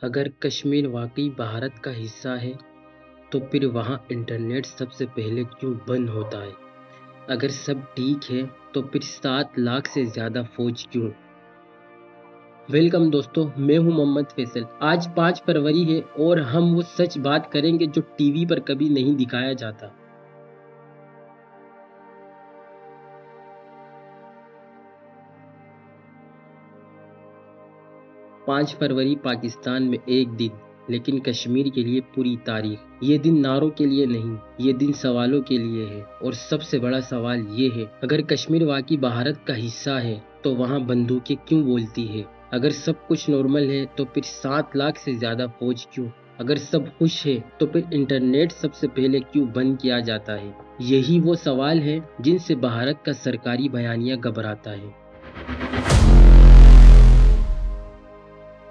اگر کشمیر واقعی بھارت کا حصہ ہے تو پھر وہاں انٹرنیٹ سب سے پہلے کیوں بند ہوتا ہے؟ اگر سب ٹھیک ہے تو پھر 7 لاکھ سے زیادہ فوج کیوں؟ ویلکم دوستو، میں ہوں محمد فیصل۔ آج 5 فروری ہے اور ہم وہ سچ بات کریں گے جو ٹی وی پر کبھی نہیں دکھایا جاتا۔ 5 فروری پاکستان میں ایک دن، لیکن کشمیر کے لیے پوری تاریخ۔ یہ دن نعروں کے لیے نہیں، یہ دن سوالوں کے لیے ہے، اور سب سے بڑا سوال یہ ہے، اگر کشمیر واقعی بھارت کا حصہ ہے تو وہاں بندوقیں کیوں بولتی ہے؟ اگر سب کچھ نارمل ہے تو پھر 7 لاکھ سے زیادہ فوج کیوں؟ اگر سب خوش ہے تو پھر انٹرنیٹ سب سے پہلے کیوں بند کیا جاتا ہے؟ یہی وہ سوال ہے جن سے بھارت کا سرکاری بیانیہ گھبراتا ہے۔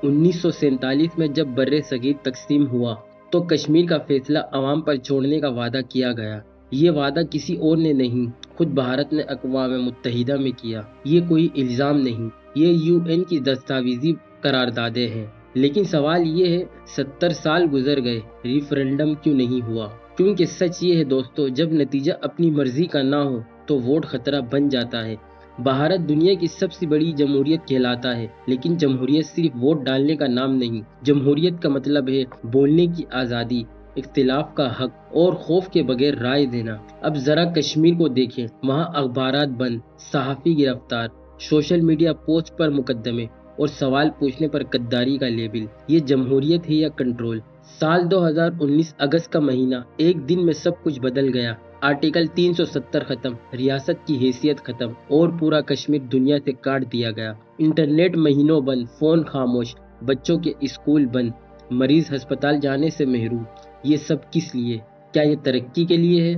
1947 میں جب بر صغیر تقسیم ہوا تو کشمیر کا فیصلہ عوام پر چھوڑنے کا وعدہ کیا گیا۔ یہ وعدہ کسی اور نے نہیں، خود بھارت نے اقوام متحدہ میں کیا۔ یہ کوئی الزام نہیں، یہ UN کی دستاویزی قراردادیں ہیں۔ لیکن سوال یہ ہے، 70 سال گزر گئے، ریفرنڈم کیوں نہیں ہوا؟ کیونکہ سچ یہ ہے دوستو، جب نتیجہ اپنی مرضی کا نہ ہو تو ووٹ خطرہ بن جاتا ہے۔ بھارت دنیا کی سب سے بڑی جمہوریت کہلاتا ہے، لیکن جمہوریت صرف ووٹ ڈالنے کا نام نہیں۔ جمہوریت کا مطلب ہے بولنے کی آزادی، اختلاف کا حق اور خوف کے بغیر رائے دینا۔ اب ذرا کشمیر کو دیکھیں، وہاں اخبارات بند، صحافی گرفتار، سوشل میڈیا پوسٹ پر مقدمے اور سوال پوچھنے پر غداری کا لیبل۔ یہ جمہوریت ہے یا کنٹرول؟ سال 2019 اگست کا مہینہ، ایک دن میں سب کچھ بدل گیا۔ آرٹیکل 370 ختم، ریاست کی حیثیت ختم، اور پورا کشمیر دنیا سے کاٹ دیا گیا۔ انٹرنیٹ مہینوں بند، فون خاموش، بچوں کے اسکول بند، مریض ہسپتال جانے سے محروم۔ یہ سب کس لیے؟ کیا یہ ترقی کے لیے ہے؟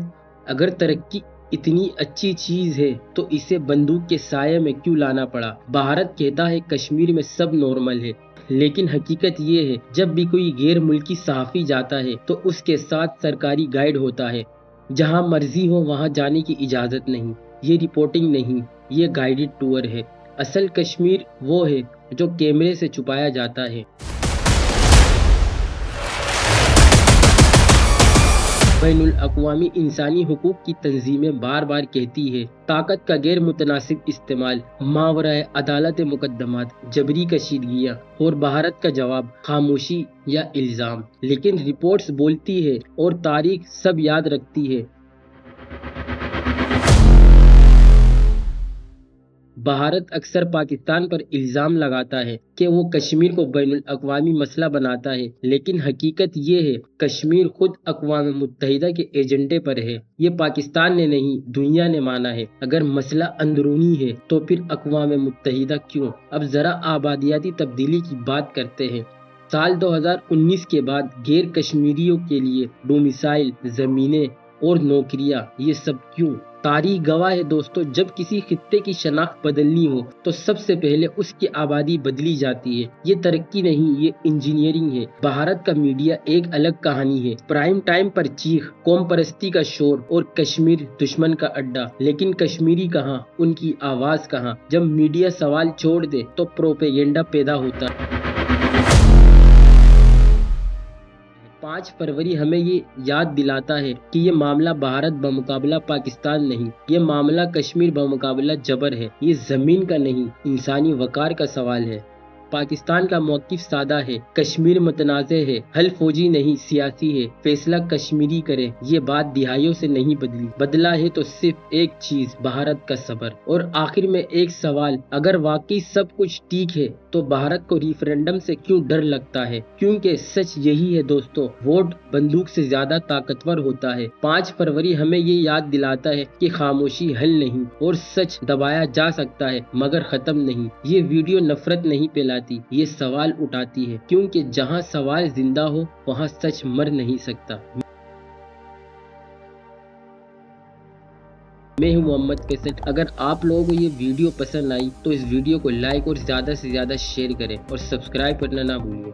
اگر ترقی اتنی اچھی چیز ہے تو اسے بندوق کے سائے میں کیوں لانا پڑا؟ بھارت کہتا ہے کشمیر میں سب نارمل ہے، لیکن حقیقت یہ ہے، جب بھی کوئی غیر ملکی صحافی جاتا ہے تو اس کے ساتھ سرکاری گائیڈ ہوتا ہے۔ جہاں مرضی ہو وہاں جانے کی اجازت نہیں۔ یہ رپورٹنگ نہیں، یہ گائیڈڈ ٹور ہے۔ اصل کشمیر وہ ہے جو کیمرے سے چھپایا جاتا ہے۔ بین الاقوامی انسانی حقوق کی تنظیمیں بار بار کہتی ہے، طاقت کا غیر متناسب استعمال، ماورائے عدالت مقدمات، جبری کشیدگیاں، اور بھارت کا جواب خاموشی یا الزام۔ لیکن رپورٹس بولتی ہے اور تاریخ سب یاد رکھتی ہے۔ بھارت اکثر پاکستان پر الزام لگاتا ہے کہ وہ کشمیر کو بین الاقوامی مسئلہ بناتا ہے، لیکن حقیقت یہ ہے کشمیر خود اقوام متحدہ کے ایجنڈے پر ہے۔ یہ پاکستان نے نہیں، دنیا نے مانا ہے۔ اگر مسئلہ اندرونی ہے تو پھر اقوام متحدہ کیوں؟ اب ذرا آبادیاتی تبدیلی کی بات کرتے ہیں۔ سال 2019 کے بعد غیر کشمیریوں کے لیے ڈومیسائل، زمینیں اور نوکریاں، یہ سب کیوں؟ تاریخ گواہ ہے دوستو، جب کسی خطے کی شناخت بدلنی ہو تو سب سے پہلے اس کی آبادی بدلی جاتی ہے۔ یہ ترقی نہیں، یہ انجینئرنگ ہے۔ بھارت کا میڈیا ایک الگ کہانی ہے۔ پرائم ٹائم پر چیخ، قوم پرستی کا شور اور کشمیر دشمن کا اڈا، لیکن کشمیری کہاں؟ ان کی آواز کہاں؟ جب میڈیا سوال چھوڑ دے تو پروپیگنڈا پیدا ہوتا ہے۔ 5 فروری ہمیں یہ یاد دلاتا ہے کہ یہ معاملہ بھارت بمقابلہ پاکستان نہیں، یہ معاملہ کشمیر بمقابلہ جبر ہے۔ یہ زمین کا نہیں، انسانی وقار کا سوال ہے۔ پاکستان کا موقف سادہ ہے، کشمیر متنازع ہے، حل فوجی نہیں سیاسی ہے، فیصلہ کشمیری کرے۔ یہ بات دہائیوں سے نہیں بدلی، بدلا ہے تو صرف ایک چیز، بھارت کا صبر۔ اور آخر میں ایک سوال، اگر واقعی سب کچھ ٹھیک ہے تو بھارت کو ریفرنڈم سے کیوں ڈر لگتا ہے؟ کیونکہ سچ یہی ہے دوستو، ووٹ بندوق سے زیادہ طاقتور ہوتا ہے۔ 5 فروری ہمیں یہ یاد دلاتا ہے کہ خاموشی حل نہیں، اور سچ دبایا جا سکتا ہے مگر ختم نہیں۔ یہ ویڈیو نفرت نہیں پھیلاتی، یہ سوال اٹھاتی ہے، کیونکہ جہاں سوال زندہ ہو وہاں سچ مر نہیں سکتا۔ میں ہوں محمد فیصل۔ اگر آپ لوگوں کو یہ ویڈیو پسند آئی تو اس ویڈیو کو لائک اور زیادہ سے زیادہ شیئر کریں، اور سبسکرائب کرنا نہ بھولیں۔